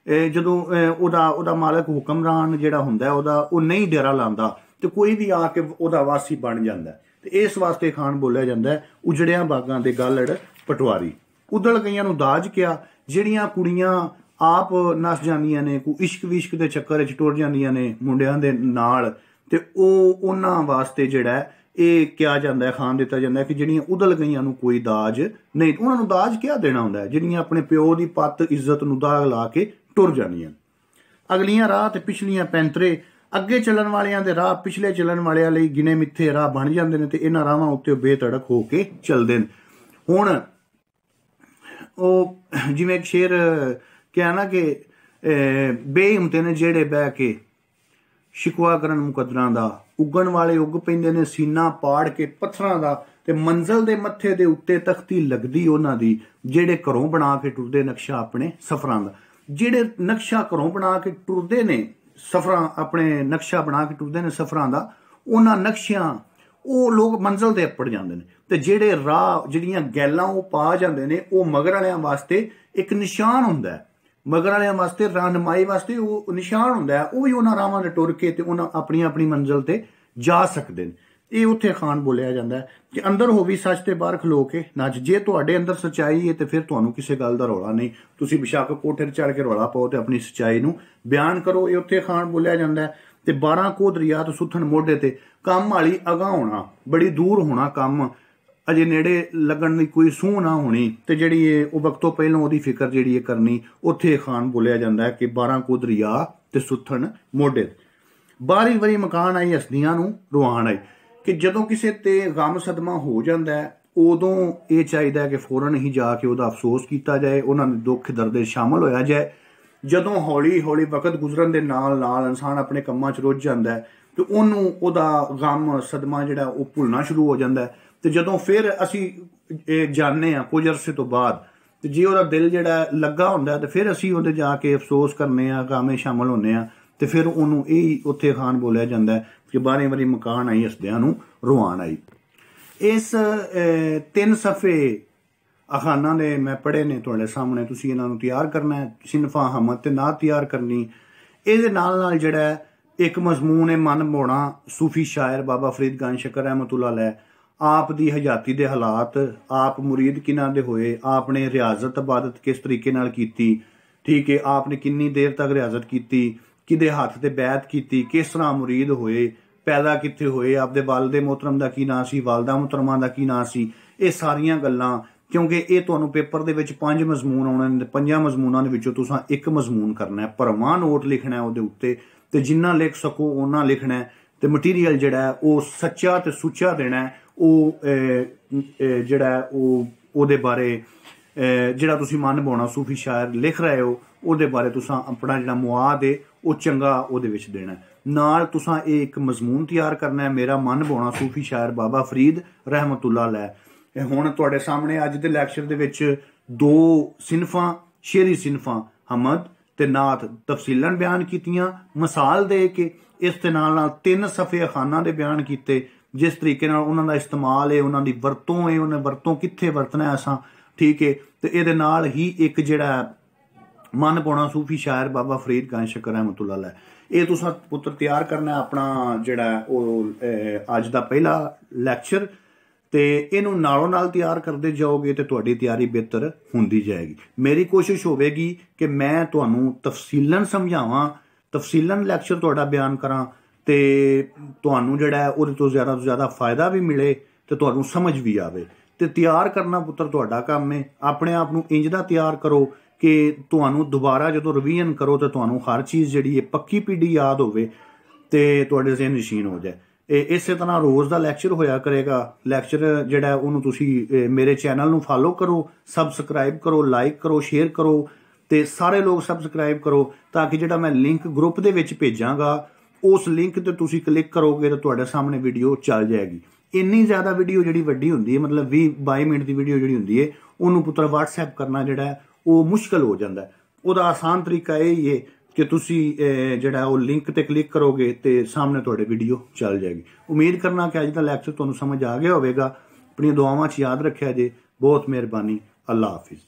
ਜਦੋਂ ਉਹਦਾ ਮਾਲਕ ਹੁਕਮਰਾਨ ਜਿਹੜਾ ਹੁੰਦਾ ਉਹ ਨਹੀਂ ਡੇਰਾ ਲਾਉਂਦਾ ਤੇ ਕੋਈ ਵੀ ਆ ਕੇ ਉਹਦਾ ਵਾਸੀ ਬਣ ਜਾਂਦਾ। ਤੇ ਇਸ ਵਾਸਤੇ ਖਾਨ ਬੋਲਿਆ ਜਾਂਦਾ ਹੈ ਉਜੜਿਆਂ ਬਾਗਾਂ ਦੇ ਗਾਲੜ ਪਟਵਾਰੀ। ਉਦਲ ਕਈਆਂ ਨੂੰ ਦਾਜ ਕਿਹਾ, ਜਿਹੜੀਆਂ ਕੁੜੀਆਂ ਆਪ ਨਸ ਜਾਂਦੀਆਂ ਨੇ, ਕੋਈ ਇਸ਼ਕ ਵਿਸ਼ਕ ਦੇ ਚੱਕਰ 'ਚ ਟੁਰ ਜਾਂਦੀਆਂ ਨੇ ਮੁੰਡਿਆਂ ਦੇ ਨਾਲ, ਤੇ ਉਹਨਾਂ ਵਾਸਤੇ ਜਿਹੜਾ ਇਹ ਕਿਹਾ ਜਾਂਦਾ ਹੈ, ਖਾਨ ਦਿੱਤਾ ਜਾਂਦਾ ਹੈ ਕਿ ਜਿਹੜੀਆਂ ਉਦਲ ਗਈਆਂ ਨੂੰ ਕੋਈ ਦਾਜ ਨਹੀਂ, ਉਹਨਾਂ ਨੂੰ ਦਾਜ ਕਿਆ ਦੇਣਾ ਹੁੰਦਾ ਹੈ, ਜਿਹੜੀਆਂ ਆਪਣੇ ਪਿਓ ਦੀ ਪੱਤ ਇੱਜ਼ਤ ਨੂੰ ਦਾਗ ਲਾ ਕੇ ਟੁਰ ਜਾਂਦੀਆਂ। ਅਗਲੀਆਂ ਰਾਹ ਤੇ ਪਿਛਲੀਆਂ ਪੈਂਤਰੇ, ਅੱਗੇ ਚੱਲਣ ਵਾਲਿਆਂ ਦੇ ਰਾਹ ਪਿਛਲੇ ਚੱਲਣ ਵਾਲਿਆਂ ਲਈ ਗਿਣੇ ਮਿੱਥੇ ਰਾਹ ਬਣ ਜਾਂਦੇ ਨੇ ਤੇ ਇਹਨਾਂ ਰਾਹਾਂ ਉੱਤੇ ਬੇਧੜਕ ਹੋ ਕੇ ਚੱਲਦੇ ਨੇ। ਹੁਣ ਉਹ ਜਿਵੇਂ ਇੱਕ ਸ਼ੇਰ ਕਿਹਾ ਨਾ ਕਿ ਬੇਹਿੰਮਤੇ ਨੇ ਜਿਹੜੇ ਬਹਿ ਕੇ ਸ਼ਿਕਵਾ ਕਰਨ ਮੁਕੱਦਰਾਂ ਦਾ, ਉੱਗਣ ਵਾਲੇ ਉੱਗ ਪੈਂਦੇ ਨੇ ਸੀਨਾ ਪਾੜ ਕੇ ਪੱਥਰਾਂ ਦਾ, ਤੇ ਮੰਜ਼ਲ ਦੇ ਮੱਥੇ ਦੇ ਉੱਤੇ ਤਖਤੀ ਲੱਗਦੀ ਉਹਨਾਂ ਦੀ ਜਿਹੜੇ ਘਰੋਂ ਬਣਾ ਕੇ ਟੁਰਦੇ ਨਕਸ਼ਾ ਆਪਣੇ ਸਫ਼ਰਾਂ ਦਾ। ਜਿਹੜੇ ਨਕਸ਼ਾ ਘਰੋਂ ਬਣਾ ਕੇ ਟੁਰਦੇ ਨੇ ਸਫ਼ਰਾਂ, ਆਪਣੇ ਨਕਸ਼ਾ ਬਣਾ ਕੇ ਟੁਰਦੇ ਨੇ ਸਫ਼ਰਾਂ ਦਾ, ਉਹਨਾਂ ਨਕਸ਼ਿਆਂ ਉਹ ਲੋਕ ਮੰਜ਼ਲ ਤੇ ਅੱਪੜ ਜਾਂਦੇ ਨੇ। ਤੇ ਜਿਹੜੇ ਰਾਹ ਜਿਹੜੀਆਂ ਗੈਲਾਂ ਉਹ ਪਾ ਜਾਂਦੇ ਨੇ, ਉਹ ਮਗਰ ਵਾਲਿਆਂ ਵਾਸਤੇ ਇੱਕ ਨਿਸ਼ਾਨ ਹੁੰਦਾ ਹੈ, ਮਗਰ ਵਾਲਿਆਂ ਵਾਸਤੇ ਰਹਿਨਮਾਈ ਵਾਸਤੇ ਉਹ ਨਿਸ਼ਾਨ ਹੁੰਦਾ ਹੈ। ਉਹ ਵੀ ਉਹਨਾਂ ਰਾਹਾਂ ਦੇ ਟੁਰ ਕੇ ਤੇ ਉਹਨਾਂ ਆਪਣੀ ਮੰਜ਼ਿਲ ਤੇ ਜਾ ਸਕਦੇ ਨੇ। ਇਹ ਉੱਥੇ ਖਾਨ ਬੋਲਿਆ ਜਾਂਦਾ ਹੈ ਕਿ ਅੰਦਰ ਹੋਵੀ ਸੱਚ ਤੇ ਬਾਹਰ ਖਲੋ ਕੇ ਨੱਚ। ਜੇ ਤੁਹਾਡੇ ਅੰਦਰ ਸੱਚਾਈ ਹੈ ਤੇ ਫਿਰ ਤੁਹਾਨੂੰ ਕਿਸੇ ਗੱਲ ਦਾ ਰੌਲਾ ਨਹੀਂ, ਤੁਸੀਂ ਬੇਸ਼ੱਕ ਕੋਠੇ ਤੇ ਚੜ ਕੇ ਰੌਲਾ ਪਾਓ ਤੇ ਆਪਣੀ ਸੱਚਾਈ ਨੂੰ ਬਿਆਨ ਕਰੋ। ਇਹ ਉੱਥੇ ਖਾਨ ਬੋਲਿਆ ਜਾਂਦਾ ਹੈ। ਤੇ 12 ਕੋਹ ਦਰਿਆ ਤੋਂ ਸੁੱਥਣ ਮੋਢੇ ਤੇ, ਕੰਮ ਵਾਲੀ ਅਗਾਂਹ ਹੋਣਾ, ਬੜੀ ਦੂਰ ਹੋਣਾ ਕੰਮ, ਅਜੇ ਨੇੜੇ ਲੱਗਣ ਦੀ ਕੋਈ ਸੂਹ ਨਾ ਹੋਣੀ, ਤੇ ਜਿਹੜੀ ਉਹ ਵਕਤੋਂ ਪਹਿਲਾਂ ਉਹਦੀ ਫਿਕਰ ਜਿਹੜੀ ਇਹ ਕਰਨੀ। ਉੱਥੇ ਖਾਨ ਬੋਲਿਆ ਜਾਂਦਾ ਹੈ ਕਿ 12 ਕੋਹ ਦਰਿਆ ਤੇ ਸੁੱਥਣ ਮੋਢੇ ਤੇ। 12 ਵਾਰੀ ਮਕਾਨ ਆਈ ਹਸਦੀਆਂ ਨੂੰ ਰੁਆਣ ਆਈ, ਕਿ ਜਦੋਂ ਕਿਸੇ ਤੇ ਗਮ ਸਦਮਾ ਹੋ ਜਾਂਦਾ ਹੈ ਉਦੋਂ ਇਹ ਚਾਹੀਦਾ ਕਿ ਫੌਰਨ ਹੀ ਜਾ ਕੇ ਉਹਦਾ ਅਫਸੋਸ ਕੀਤਾ ਜਾਏ, ਉਹਨਾਂ ਦੇ ਦੁੱਖ ਦਰਦ ਸ਼ਾਮਲ ਹੋਇਆ ਜਾਏ। ਜਦੋਂ ਹੌਲੀ ਹੌਲੀ ਵਕਤ ਗੁਜ਼ਰਨ ਦੇ ਨਾਲ ਨਾਲ ਇਨਸਾਨ ਆਪਣੇ ਕੰਮਾਂ 'ਚ ਰੁੱਝ ਜਾਂਦਾ ਹੈ ਤੇ ਉਹਨੂੰ ਉਹਦਾ ਗਮ ਸਦਮਾ ਜਿਹੜਾ ਉਹ ਭੁੱਲਣਾ ਸ਼ੁਰੂ ਹੋ ਜਾਂਦਾ ਹੈ। ਤੇ ਜਦੋਂ ਫਿਰ ਅਸੀਂ ਜਾਣਦੇ ਹਾਂ ਕੁਝ ਅਰਸੇ ਤੋਂ ਬਾਅਦ, ਤੇ ਜੇ ਉਹਦਾ ਦਿਲ ਜਿਹੜਾ ਲੱਗਾ ਹੁੰਦਾ ਤੇ ਫਿਰ ਅਸੀਂ ਉਹਦੇ ਜਾ ਕੇ ਅਫਸੋਸ ਕਰਨੇ ਆ, ਗਾਮੇ ਸ਼ਾਮਲ ਹੁੰਦੇ ਆ, ਤੇ ਫਿਰ ਉਹਨੂੰ ਇਹ ਉੱਥੇ ਖਾਨ ਬੋਲਿਆ ਜਾਂਦਾ ਹੈ ਕਿ 12 ਵਾਰੀ ਮਕਾਨ ਆਈ ਹਸਦਿਆਂ ਨੂੰ ਰੁਆਣ ਆਈ। ਇਸ 3 ਸਫ਼ੇ ਅਖਾਨਾਂ ਦੇ ਮੈਂ ਪੜ੍ਹੇ ਨੇ ਤੁਹਾਡੇ ਸਾਹਮਣੇ, ਤੁਸੀਂ ਇਹਨਾਂ ਨੂੰ ਤਿਆਰ ਕਰਨਾ ਹੈ, ਸਿਨਫਾਂ ਹਮਦ ਤੇ ਨਾ ਤਿਆਰ ਕਰਨੀ। ਇਹਦੇ ਨਾਲ ਜਿਹੜਾ ਇੱਕ ਮਜ਼ਮੂਨ ਹੈ ਮਨ ਮੋਣਾ ਸੂਫੀ ਸ਼ਾਇਰ ਬਾਬਾ ਫਰੀਦ ਗੰਜ ਸ਼ਕਰ ਰਹਿਮਤੁल्लाह अलैह, ਆਪ ਦੀ ਹਯਾਤੀ ਦੇ ਹਾਲਾਤ, ਆਪ ਮੁਰੀਦ ਕਿਨਾਂ ਦੇ ਹੋਏ, ਆਪ ਨੇ ਰਿਆਜ਼ਤ ਇਬਾਦਤ ਕਿਸ ਤਰੀਕੇ ਨਾਲ ਕੀਤੀ, ਠੀਕ ਹੈ, ਆਪ ਨੇ ਕਿੰਨੀ ਦੇਰ ਤੱਕ ਰਿਆਜ਼ਤ ਕੀਤੀ, ਕਿਹਦੇ ਹੱਥ ਤੇ ਬੈਤ ਕੀਤੀ, ਕਿਸ ਤਰ੍ਹਾਂ ਮੁਰੀਦ ਹੋਏ, ਪੈਦਾ ਕਿੱਥੇ ਹੋਏ, ਆਪਦੇ ਵਾਲਦੇ ਮੁਹਤਰਮ ਦਾ ਕੀ ਨਾਂ ਸੀ, ਵਾਲਦਾ ਮੁਹਤਰਮਾਂ ਦਾ ਕੀ ਨਾਂ ਸੀ, ਇਹ ਸਾਰੀਆਂ ਗੱਲਾਂ। ਕਿਉਂਕਿ ਇਹ ਤੁਹਾਨੂੰ ਪੇਪਰ ਦੇ ਵਿੱਚ 5 ਮਜ਼ਮੂਨ ਆਉਣੇ ਨੇ, 5 ਮਜ਼ਮੂਨਾਂ ਦੇ ਵਿੱਚੋਂ ਤੁਸੀਂ ਇੱਕ ਮਜ਼ਮੂਨ ਕਰਨਾ ਹੈ, ਭਰਵਾਂ ਨੋਟ ਲਿਖਣਾ ਉਹਦੇ ਉੱਤੇ, ਤੇ ਜਿੰਨਾ ਲਿਖ ਸਕੋ ਉਹਨਾਂ ਲਿਖਣਾ, ਤੇ ਮਟੀਰੀਅਲ ਜਿਹੜਾ ਹੈ ਉਹ ਸੱਚਾ ਤੇ ਸੁੱਚਾ ਦੇਣਾ ਹੈ। ਉਹ ਜਿਹੜਾ ਉਹਦੇ ਬਾਰੇ ਜਿਹੜਾ ਤੁਸੀਂ ਮਨ ਬਾਉਣਾ ਸੂਫੀ ਸ਼ਾਇਰ ਲਿਖ ਰਹੇ ਹੋ ਉਹਦੇ ਬਾਰੇ ਤੁਸੀਂ ਆਪਣਾ ਜਿਹੜਾ ਮੁਆਦ ਹੈ ਉਹ ਚੰਗਾ ਉਹਦੇ ਵਿੱਚ ਦੇਣਾ। ਨਾਲ ਤੁਸੀਂ ਇਹ ਇੱਕ ਮਜ਼ਮੂਨ ਤਿਆਰ ਕਰਨਾ ਹੈ, ਮੇਰਾ ਮਨ ਬਾਉਣਾ ਸੂਫੀ ਸ਼ਾਇਰ ਬਾਬਾ ਫਰੀਦ ਰਹਿਮਤੁल्लाह अलैह। ਹੁਣ ਤੁਹਾਡੇ ਸਾਹਮਣੇ ਅੱਜ ਦੇ ਲੈਕਚਰ ਦੇ ਵਿੱਚ 2 ਸਿਨਫਾਂ, ਸ਼ੇਰੀ ਸਿਨਫਾਂ ਹਮਦ ਤੇ ਨਾਤ ਤਫਸੀਲਨ ਬਿਆਨ ਕੀਤੀਆਂ ਮਿਸਾਲ ਦੇ ਕੇ। ਇਸ ਦੇ ਨਾਲ 3 ਸਫ਼ੇ ਖਾਨਾਂ ਦੇ ਬਿਆਨ ਕੀਤੇ, ਜਿਸ ਤਰੀਕੇ ਨਾਲ ਉਹਨਾਂ ਦਾ ਇਸਤੇਮਾਲ ਹੈ, ਉਹਨਾਂ ਦੀ ਵਰਤੋਂ ਹੈ, ਉਹਨਾਂ ਵਰਤੋਂ ਕਿੱਥੇ ਵਰਤਣਾ ਅਸਾਂ, ਠੀਕ ਹੈ। ਤੇ ਇਹਦੇ ਨਾਲ ਹੀ ਇੱਕ ਜਿਹੜਾ ਮਨ ਪਾਉਣਾ ਸੂਫੀ ਸ਼ਾਇਰ ਬਾਬਾ ਫਰੀਦ ਗੰਜ ਸ਼ਕਰ ਰਹਿਮਤੁल्लाह अलैह, ਇਹ ਤੁਸੀਂ ਪੁੱਤਰ ਤਿਆਰ ਕਰਨਾ ਆਪਣਾ ਜਿਹੜਾ ਉਹ ਅੱਜ ਦਾ ਪਹਿਲਾ ਲੈਕਚਰ, ਤੇ ਇਹਨੂੰ ਨਾਲੋਂ ਨਾਲ ਤਿਆਰ ਕਰਦੇ ਜਾਓਗੇ ਤੇ ਤੁਹਾਡੀ ਤਿਆਰੀ ਬਿਹਤਰ ਹੁੰਦੀ ਜਾਏਗੀ। ਮੇਰੀ ਕੋਸ਼ਿਸ਼ ਹੋਵੇਗੀ ਕਿ ਮੈਂ ਤੁਹਾਨੂੰ ਤਫਸੀਲਨ ਸਮਝਾਵਾਂ, ਤਫਸੀਲਨ ਲੈਕਚਰ ਤੁਹਾਡਾ ਬਿਆਨ ਕਰਾਂ, ਤੇ ਤੁਹਾਨੂੰ ਜਿਹੜਾ ਉਹਦੇ ਤੋਂ ਜ਼ਿਆਦਾ ਫਾਇਦਾ ਵੀ ਮਿਲੇ ਤੇ ਤੁਹਾਨੂੰ ਸਮਝ ਵੀ ਆਵੇ। ਤੇ ਤਿਆਰ ਕਰਨਾ ਪੁੱਤਰ ਤੁਹਾਡਾ ਕੰਮ ਹੈ। ਆਪਣੇ ਆਪ ਨੂੰ ਇੰਜ ਦਾ ਤਿਆਰ ਕਰੋ ਕਿ ਤੁਹਾਨੂੰ ਦੁਬਾਰਾ ਜਦੋਂ ਰਿਵੀਜ਼ਨ ਕਰੋ ਤੇ ਤੁਹਾਨੂੰ ਹਰ ਚੀਜ਼ ਜਿਹੜੀ ਹੈ ਪੱਕੀ ਪੀੜੀ ਯਾਦ ਹੋਵੇ ਤੇ ਤੁਹਾਡੇ ਜ਼ਿਹਨ ਨਸ਼ੀਨ ਹੋ ਜਾਏ। ਇਸੇ ਤਰ੍ਹਾਂ ਰੋਜ਼ ਦਾ ਲੈਕਚਰ ਹੋਇਆ ਕਰੇਗਾ। ਲੈਕਚਰ ਜਿਹੜਾ ਉਹਨੂੰ ਤੁਸੀਂ ਮੇਰੇ ਚੈਨਲ ਨੂੰ ਫਾਲੋ ਕਰੋ, ਸਬਸਕ੍ਰਾਈਬ ਕਰੋ, ਲਾਈਕ ਕਰੋ, ਸ਼ੇਅਰ ਕਰੋ ਤੇ ਸਾਰੇ ਲੋਕ ਸਬਸਕ੍ਰਾਈਬ ਕਰੋ, ਤਾਂ ਕਿ ਜਿਹੜਾ ਮੈਂ ਲਿੰਕ ਗਰੁੱਪ ਦੇ ਵਿੱਚ ਭੇਜਾਂਗਾ ਉਸ ਲਿੰਕ ਤੇ ਤੁਸੀਂ ਕਲਿੱਕ ਕਰੋਗੇ ਤਾਂ ਤੁਹਾਡੇ ਸਾਹਮਣੇ ਵੀਡੀਓ ਚੱਲ ਜਾਏਗੀ। ਇੰਨੀ ਜ਼ਿਆਦਾ ਵੀਡੀਓ ਜਿਹੜੀ ਵੱਡੀ ਹੁੰਦੀ ਹੈ, ਮਤਲਬ 20-22 ਮਿੰਟ ਦੀ ਵੀਡੀਓ ਜਿਹੜੀ ਹੁੰਦੀ ਹੈ, ਉਹਨੂੰ ਪੁੱਤਰ WhatsApp ਕਰਨਾ ਜਿਹੜਾ ਉਹ ਮੁਸ਼ਕਲ ਹੋ ਜਾਂਦਾ। ਉਹਦਾ ਆਸਾਨ ਤਰੀਕਾ ਇਹ ਹੀ ਹੈ ਕਿ ਤੁਸੀਂ ਜਿਹੜਾ ਉਹ ਲਿੰਕ ਤੇ ਕਲਿੱਕ ਕਰੋਗੇ ਤੇ ਸਾਹਮਣੇ ਤੁਹਾਡੇ ਵੀਡੀਓ ਚੱਲ ਜਾਏਗੀ। ਉਮੀਦ ਕਰਨਾ ਕਿ ਅੱਜ ਦਾ ਲੈਕਚਰ ਤੁਹਾਨੂੰ ਸਮਝ ਆ ਗਿਆ ਹੋਵੇਗਾ। ਆਪਣੀਆਂ ਦੁਆਵਾਂ 'ਚ ਯਾਦ ਰੱਖਿਆ ਜੇ। ਬਹੁਤ ਮਿਹਰਬਾਨੀ। ਅੱਲਾ ਹਾਫਿਜ਼।